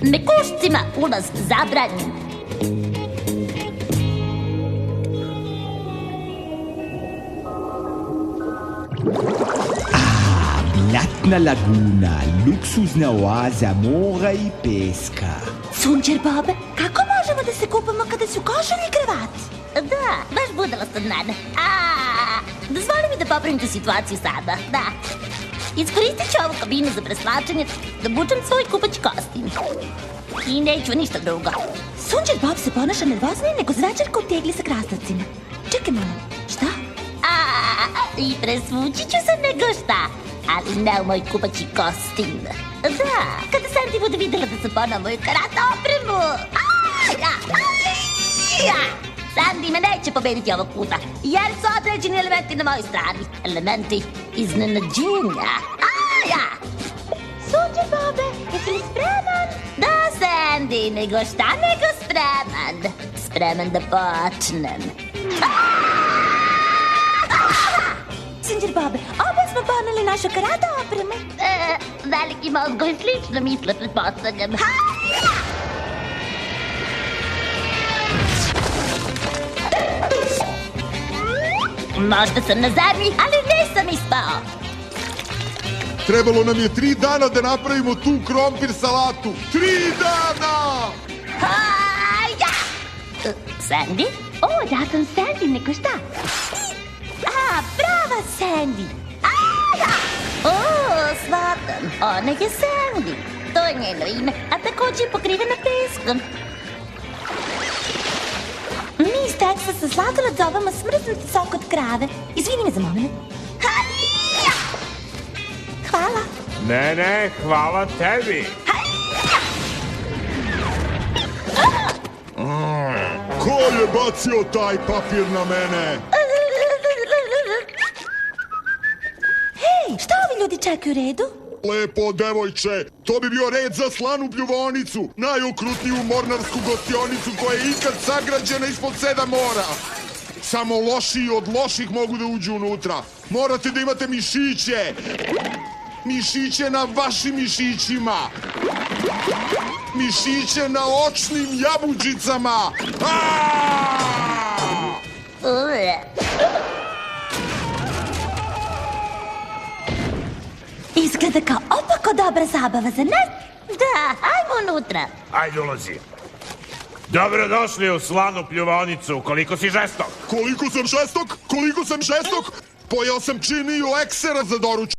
Mekušcima ulaz zabranjen. Blatna laguna, luksuzna oaza mora i peska. Sunđer Bobe, kako možemo da se kupamo kada su košulje i kravat? Da, baš budala sam nada. Dozvoli mi da popravim tu situaciju sada, da. Iskoristit ću ovu kabinu za preslačenje, da bučem svoj kupaći kostim. I neću ništa drugo. Sunđer Bob se ponaša nervoznije nego zračarka u tegli sa krastavcima. Čekaj malo, šta? I presvući ću se nego šta, ali ne u moj kupaći kostim. Da, kada Sandy bude videla da sam ponao moju karate opremu. Sandy me neće pobediti ovog puta, jer su određeni elementi na mojoj strani. Elementi iznenađenja. Sunđer Bobe, jesi li spreman? Da, Sandy, nego šta nego spreman. Spreman da počnem. Sunđer Bobe, oba smo poneli našu karate opremu. Veliki mozgovi slično misle, pretpostavljam. Možda sam na zemlji, ali nisam ispao. Trebalo nam je 3 dana da napravimo tu krompir salatu. 3 dana! Sandy? Ja sam Sandy, nego šta? Brava, Sandy. Shvatam. Ona je Sandy. To je njeno ime, a takođe je pokrivena peskom. Mi iz Teksasa sladoled zovemo smrznuti sok od krave. Izvini me za moment. Hvala. Ne, hvala tebi. Ko je bacio taj papir na mene? Hej, šta ovi ljudi čekaju u redu? Lepo, devojče, to bi bio red za slanu pljuvonicu, najokrutniju mornarsku gostionicu koja je ikad sagrađena ispod 7 mora. Samo lošiji od loših mogu da uđu unutra. Morate da imate mišiće. Mišiće na vašim mišićima. Mišiće na očnim jabuđicama. Izgleda kao opako dobra zabava, za nas? Da, ajmo unutra. Ajde, ulazi. Dobrodošli u slanu pljuvonicu. Koliko si žestok? Koliko sam šestok? Pojeo sam činiju eksera za doručak.